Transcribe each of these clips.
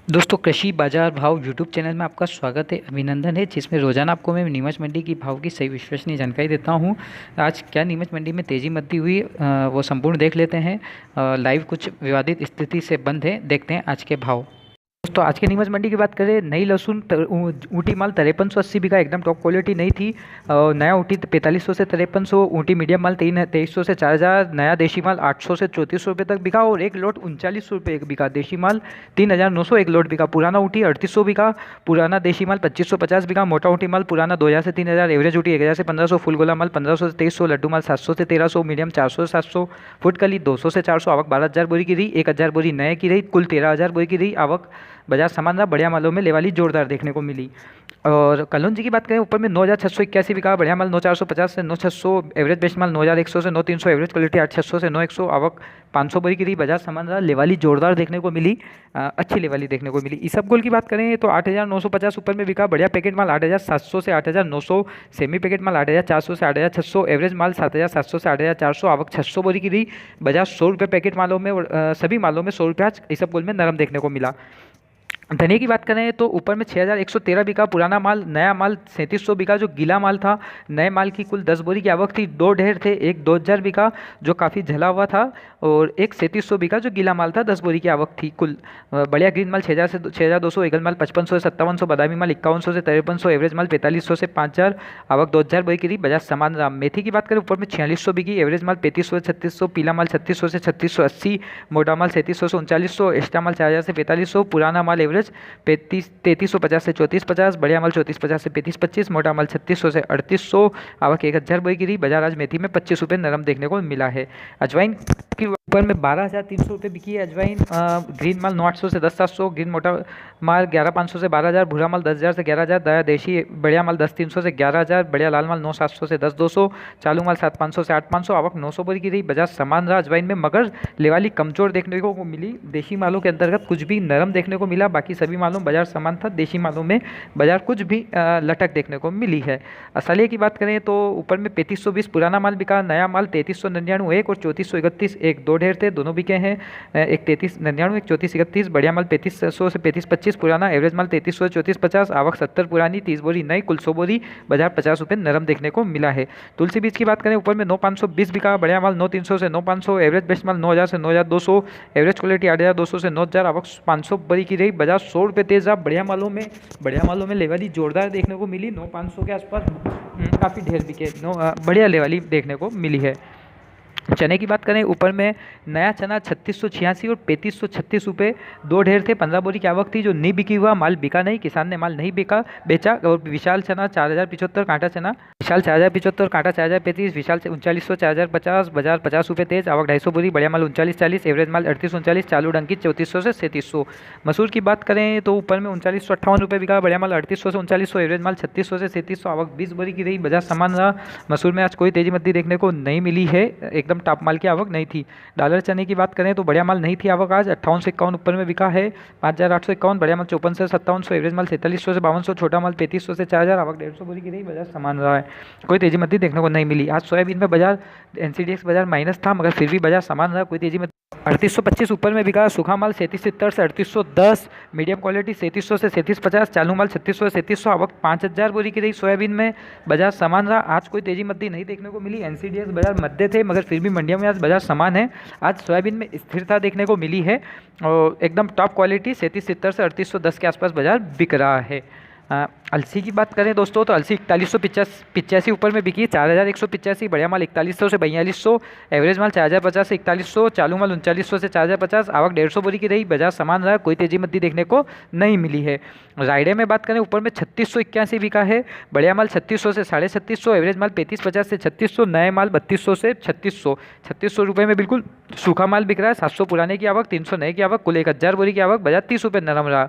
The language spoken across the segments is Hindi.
दोस्तों, कृषि बाजार भाव यूट्यूब चैनल में आपका स्वागत है, अभिनंदन है। जिसमें रोजाना आपको मैं नीमच मंडी की भाव की सही विश्वसनीय जानकारी देता हूं। आज क्या नीमच मंडी में तेजी मद्दी हुई, वो संपूर्ण देख लेते हैं। लाइव कुछ विवादित स्थिति से बंद है, देखते हैं आज के भाव। दोस्तों, आज के नीमच मंडी की बात करें, नई लहसुन ऊँटी माल 5380 बिका, एकदम टॉप क्वालिटी नहीं थी। नया ऊँटी 4500 से 5300, ऊँटी मीडियम माल 2300 से 4000, नया देशी माल 800 से 3400 रुपये तक बिका और एक लोट 3900 रुपये बिका। देशी माल 3900 एक लोट बिका। पुराना ऊँटी 3800 बिका, पुराना देशी माल 2550 बिका। मोटा ऊँटी माल पुराना 2000 से 3000, एवरेज ऊँटी 1000 से 1500, फुल गोला माल 1500 से 2300, लड्डू माल 700 से 1300, मीडियम 400 से 700, फुटकली 200 से 400, आवक 12000 बोरी की रही। 1000 बोरी नए की रही, कुल 13000 बोरी की रही आवक। बाजार सामान रहा, बढ़िया मालों में लेवाली जोरदार देखने को मिली। और कलौंजी की बात करें, ऊपर में 9681 बिका, बढ़िया माल 9450 से 9600, एवरेज बेस्ट माल 9100 से 9300, एवरेज क्वालिटी 8600 से 9100, आवक 500 बोरी की रही। बाजार सामान रहा, लेवाली जोरदार देखने को मिली, अच्छी लेवाली देखने को मिली। इसबगोल की बात करें तो 8950 ऊपर में बिका, बढ़िया पैकेट माल 8700 से 8900, सेमी पैकेट माल 8400 से 8600, एवरेज माल 7700 से 8400, आवक 600 बोरी की रही। बाजार 100 रुपये पैकेट मालों में सभी मालों में 100 रुपये आज इसबगोल में नरम देखने को मिला। धनिया की बात करें तो ऊपर में 6113 बिका, पुराना माल, नया माल 3700 बिका जो गीला माल था। नए माल की कुल 10 बोरी की आवक थी, दो ढेर थे, एक 2000 बिका जो काफ़ी जला हुआ था और एक 3700 बिका जो गीला माल था, 10 बोरी की आवक थी कुल। बढ़िया ग्रीन माल 6000 से 6200, ईगल माल 5500 से 5700, बादामी माल 5100 से 5300, एवरेज माल 4500 से 5000, आवक 2000 बोरी की रही। बाजार सामान राम। मेथी की बात करें, ऊपर में 4600 बिकी, एवरेज माल 3500 से 3600, पीला माल 3600 से 3680, मोटा माल 3700 से 3900, एक्स्ट्रा माल 4000 से 4500, पुराना माल एवरेज 3350 से 3450, बढ़िया माल 3450 से 3525, मोटा माल 3600 से 3800, आवक 1000 बोरी की रही। बाजार आज मेथी में 25 रुपये नरम देखने को मिला है। अजवाइन की ऊपर में 12300 रुपये बिकी है अजवाइन। ग्रीन माल 9800 से 10700, ग्रीन मोटा माल 11500 से 12000, भूरा माल 10000 से 11000, दया देशी बढ़िया माल 10300 से 11000, बढ़िया लाल माल 9700 से 10200, चालू माल 7500 से 8500, आवक 900 बोरी की रही। बाजार समान रहा अजवाइन में, मगर लेवाली कमजोर देखने को मिली। देशी मालों के अंतर्गत कुछ भी नरम देखने को मिला, बाकी सभी मालों में बाजार समान था। देशी मालों में बाजार कुछ भी लटक देखने को मिली है। असलिए की बात करें तो ऊपर में 3520 पुराना माल बिका, नया माल 3399 एक और 3431 एक, दो ढेर थे, दोनों बिके हैं। एक 3399, एक 3431, बढ़िया माल 3500 से 3525 पुराना, एवरेज माल 3300 से 3450, आवक 70 पुरानी, 30 बोरी नई, कुल 100 बोरी। बाजार 50 रुपये नरम देखने को मिला है। तुलसी बीज की बात करें, ऊपर में 9520 बिका, बढ़िया माल 9300 से 9500, एवरेज बेस्ट माल 9000 से 9200, एवरेज क्वालिटी 8200 से 9000, आवक 500 बोरी की रही। बाजार 100 रुपये तेज आप। बढ़िया मालों में लेवल ही जोरदार देखने को मिली, 9500 के आसपास काफ़ी ढेर बिके, बढ़िया लेवल ही देखने को मिली है। चने की बात करें, ऊपर में नया चना 3686 और 3536 रुपये, दो ढेर थे, 15 बोरी की आवक थी। जो नहीं बिकी हुआ माल बिका नहीं, किसान ने माल नहीं बेचा। और विशाल चना 4075 कांटा चना, विशाल 4075 कांटा 4035, विशाल 3900 4050, बाजार 50 रुपये तेज, आवक 250 बोरी, बढ़िया माल 3940, एवरेज माल 3839, चालू डंकी 3400 से 3700। मसूर की बात करें तो ऊपर में 3958 रुपये बिका, बढ़िया माल 3800 से 3900, एवरेज माल 3600 से 3700, आवक 20 बोरी की रही। बाजार समान रहा। मसूर में आज कोई तेजी मद्दी देखने को नहीं मिली है, एकदम टॉप माल की आवक नहीं थी। डॉलर चने की बात करें तो बढ़िया माल नहीं थी, आवक आज 58 से 51 ऊपर में बिका है, 5851, बढ़िया माल 54 से 5700, एवरेज माल 4300 से 5200, छोटा माल 3500 से 4000, आवक 150 बोरी की रही। बाजार समान रहा है, कोई तेजी मद्दी देखने को नहीं मिली। आज सोयाबीन में बाजार एनसीडीएक्स बाजार माइनस था, मगर फिर भी बाजार समान रहा, कोई तेजी मद्दी। 3825 ऊपर में बिका, सूखा माल 3770 से 3810, मीडियम क्वालिटी 3700 से 3750, चालू माल 3600 से 3700, आवक 5000 बोरी की रही। सोयाबीन में बाजार समान रहा, आज कोई तेजी मद्दी नहीं देखने को मिली। एनसीडीएक्स बाजार मध्य थे, मगर फिर भी मंडियों में आज बाजार समान है। आज सोयाबीन में स्थिरता देखने को मिली है और एकदम टॉप क्वालिटी 3770 से 3810 के आसपास बाजार बिक रहा है। अलसी की बात करें दोस्तों तो अलसी 4185 ऊपर में बिकी, 4185, बढ़िया माल 4100 से 4200, एवरेज माल 4050 से 4100, चालू माल 3900 से 4050, आवक 150 बोरी की रही। बाजार समान रहा, कोई तेजी मद्दी देखने को नहीं मिली है। रायडे में बात करें, ऊपर में 3681 बिका है, बढ़िया माल 3600 से 3650, एवरेज माल 3550 से 3600, नए माल 3200 से 3600, 3600 रुपये में बिल्कुल सूखा माल बिक रहा है। 700 पुराने की आवक, 300 नए की आवक, कुल 1000 बोरी की आवक, बाजार 30 रुपये नरम रहा।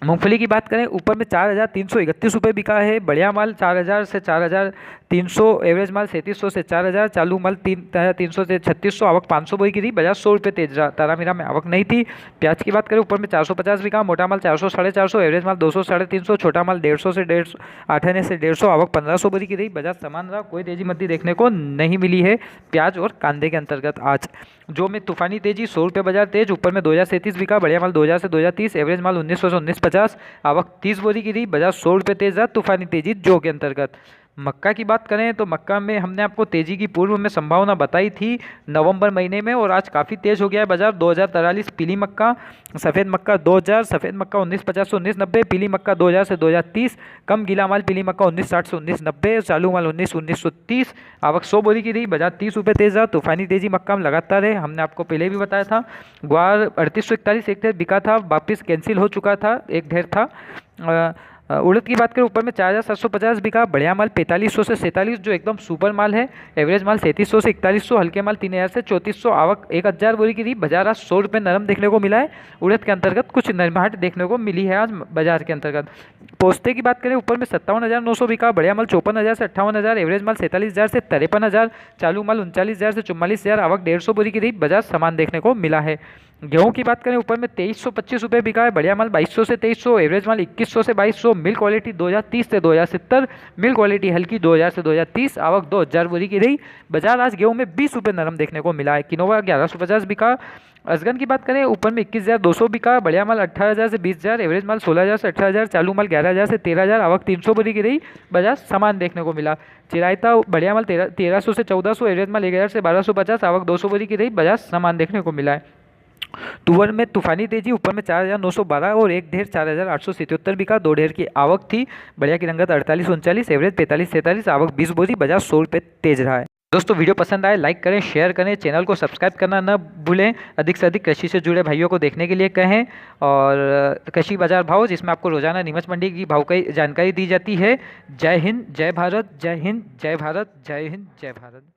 मूंगफली की बात करें ऊपर में 4,331 रुपये बिका है। बढ़िया माल 4,000 से 4,300, एवरेज माल 3,700 से 4,000, चालू माल 3,300 से 3,600, आवक 500 बोरी की थी। बाजार 100 रुपये तेज रहा, तारामीरा में आवक नहीं थी। प्याज की बात करें ऊपर में 450 बिका, मोटा माल 400 साढ़े 400, एवरेज माल 200 साढ़े 300, छोटा माल 150 से 150, 8 आने से 150, आवक 1,500 बोरी की रही। बाजार समान रहा, कोई तेजी मद्दी देखने को नहीं मिली है प्याज और कांदे के अंतर्गत। आज जो में तूफानी तेजी 100 रुपये बाजार तेज, ऊपर में 2,037 बिका, बढ़िया माल 2,000 से 2,030, एवरेज माल 1,900 से 1,950, आवक 30 बोरी की रही। बाजार 100 रुपये तेज रहा, तूफानी तेजी जो के अंतर्गत। मक्का की बात करें तो मक्का में हमने आपको तेजी की पूर्व में संभावना बताई थी नवंबर महीने में, और आज काफ़ी तेज हो गया है बाजार। 2,043 पीली मक्का, सफ़ेद मक्का 2,000, सफ़ेद मक्का 1950 से 1990, पीली मक्का 2,000 से 2,030, कम गीला माल पीली मक्का 1960 से 1990, चालू माल 1930, आवक 100 बोरी की रही। बाजार 30 रुपये तेज रहा, तूफानी तेजी मक्का में लगातार है, हमने आपको पहले भी बताया था। ग्वार 3841 एक ढेर बिका था, वापस कैंसिल हो चुका था, एक ढेर था। उड़द की बात करें ऊपर में 4,750 बिका, बढ़िया माल 4,500 से 47 जो एकदम सुपर माल है, एवरेज माल 3,700 से 4,100, हल्के माल 3,000 से 3,400, आवक 1,000 बोरी की रही। बाजार आज 100 रुपये नरम देखने को मिला है। उड़द के अंतर्गत कुछ नरमाहट देखने को मिली है आज बाजार के अंतर्गत। पोस्ते की बात करें ऊपर में 57,900 बिका, बढ़िया माल 54,000 से 58,000, एवरेज माल 47,000 से 53,000, चालू माल 39,000 से 44,000, आवक 150 बोरी की रही। बाजार समान देखने को मिला है। गेहूं की बात करें ऊपर में 2,325 रुपये बिका है, बढ़िया माल 2,200 से 2,300, एवरेज माल 2,100 से 2,200, मिल क्वालिटी 2,030 से 2,070, मिल क्वालिटी हल्की 2,000 से 2,030, आवक 2,000 बोरी की रही। बाजार आज गेहूं में 20 रुपये नरम देखने को मिला है। किनोवा 1,150 बिका। अजगन की बात करें ऊपर में 21,200 बिका, बढ़िया माल 18,000 से 20,000, एवरेज माल 16,000 से 18,000, चालू माल 11,000 से 13,000, आवक 300 बोरी की रही। बाजार समान देखने को मिला। चिरायता बढ़िया माल 1,300 से 1,400, एवरेज माल 1,000 से 1,250, आवक 200 बोरी की रही। बाजार समान देखने को मिला है। तुअर में तूफानी तेजी ऊपर में 4,912 और एक ढेर 4,877 बिका, दो ढेर की आवक थी। बढ़िया की रंगत 48-39, एवरेज 45-47, आवक 20 बोरी। बाजार 100 रुपये तेज रहा है। दोस्तों वीडियो पसंद आए लाइक करें, शेयर करें, चैनल को सब्सक्राइब करना न भूलें। अधिक से अधिक कृषि से जुड़े भाइयों को देखने के लिए कहें, और कृषि बाजार भाव जिसमें आपको रोजाना नीमच मंडी की भाव की जानकारी दी जाती है। जय हिंद, जय भारत, जय हिंद, जय भारत, जय हिंद, जय भारत।